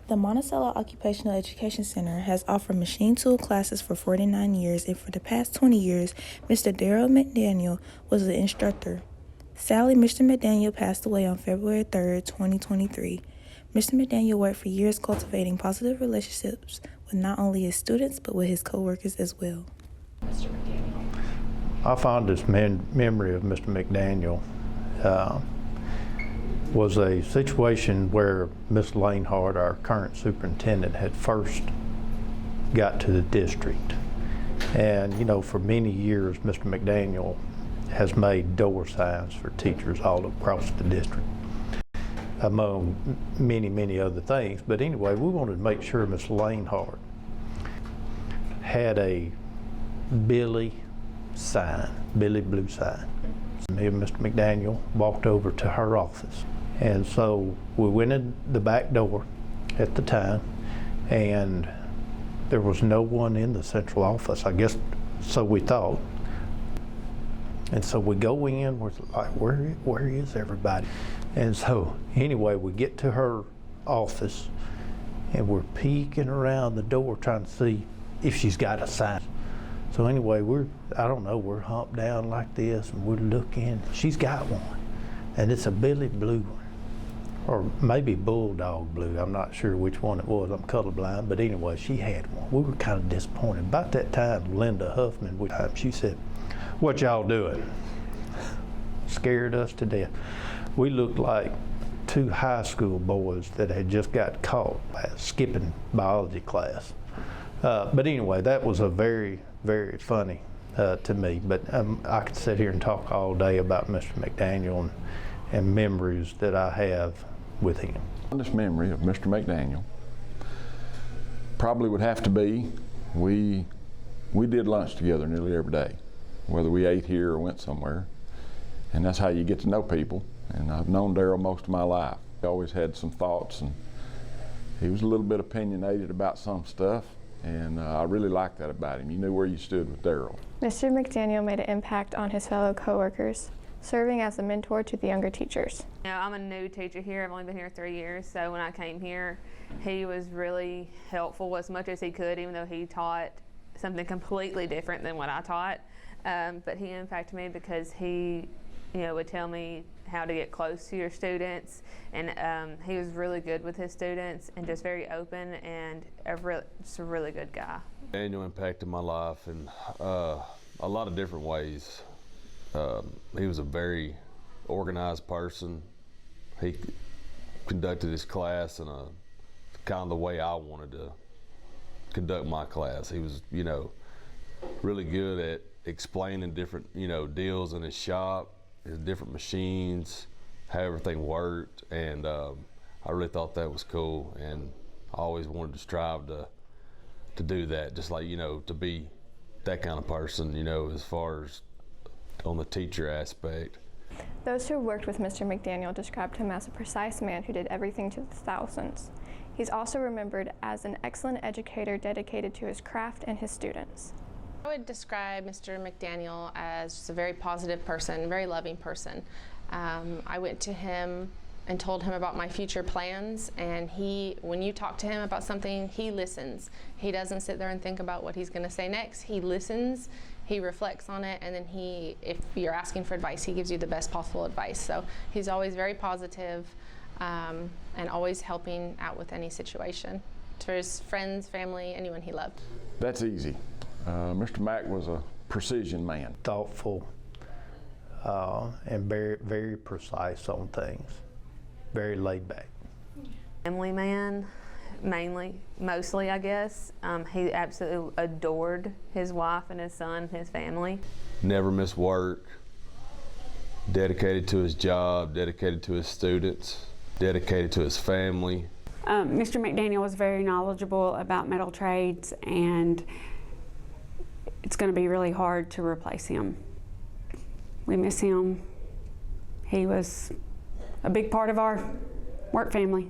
The Monticello Occupational Education Center has offered machine tool classes for 49 years, and for the past 20 years, Mr. Daryl McDaniel was the instructor. Sadly, Mr. McDaniel passed away on February 3rd, 2023. Mr. McDaniel worked for years cultivating positive relationships with not only his students, but with his co-workers as well. Mr. McDaniel. My fondest memory of Mr. McDaniel was a situation where Ms. Lanehart, our current superintendent, had first got to the district. And you know, for many years, Mr. McDaniel has made door signs for teachers all across the district, among many other things. But anyway, we wanted to make sure Ms. Lanehart had a Billy sign, Billy Blue sign. Me and Mr. McDaniel walked over to her office. And so we went in the back door at the time, and there was no one in the central office, I guess, so we thought. And so we go in, we're like, where is everybody? And so anyway, we get to her office, and we're peeking around the door trying to see if she's got a sign. So anyway, we're humped down like this, and we're looking. She's got one, and it's a Billy Blue one, or maybe Bulldog Blue. I'm not sure which one it was. I'm colorblind, but anyway, she had one. We were kind of disappointed. About that time, Linda Huffman, she said, "What y'all doing?" Scared us to death. We looked like two high school boys that had just got caught skipping biology class. But anyway, that was a very funny to me. But I could sit here and talk all day about Mr. McDaniel and memories that I have with him. This memory of Mr. McDaniel probably would have to be we did lunch together nearly every day, whether we ate here or went somewhere. And that's how you get to know people. And I've known Daryl most of my life. He always had some thoughts, and he was a little bit opinionated about some stuff. And I really liked that about him. You knew where you stood with Daryl. Mr. McDaniel made an impact on his fellow coworkers, serving as a mentor to the younger teachers. You know, I'm a new teacher here. I've only been here 3 years, so when I came here, he was really helpful as much as he could, even though he taught something completely different than what I taught. But he impacted me because he, would tell me how to get close to your students, and he was really good with his students and just very open and just a really good guy. Daniel impacted my life in a lot of different ways. He was a very organized person. He conducted his class in a kind of the way I wanted to conduct my class. He was, really good at explaining different, deals in his shop, his different machines, how everything worked, and I really thought that was cool, and I always wanted to strive to do that, just like, to be that kind of person, as far as on the teacher aspect. Those who worked with Mr. McDaniel described him as a precise man who did everything to the thousands. He's also remembered as an excellent educator dedicated to his craft and his students. I would describe Mr. McDaniel as just a very positive person, very loving person. I went to him and told him about my future plans, and when you talk to him about something, he listens. He doesn't sit there and think about what he's going to say next. He listens, he reflects on it, and then if you're asking for advice, he gives you the best possible advice. So he's always very positive and always helping out with any situation to his friends, family, anyone he loved. That's easy. Mr. Mack was a precision man. Thoughtful and very precise on things. Very laid back. Family man, mostly, I guess. He absolutely adored his wife and his son and his family. Never missed work, dedicated to his job, dedicated to his students, dedicated to his family. Mr. McDaniel was very knowledgeable about metal trades, and it's going to be really hard to replace him. We miss him. He was a big part of our work family.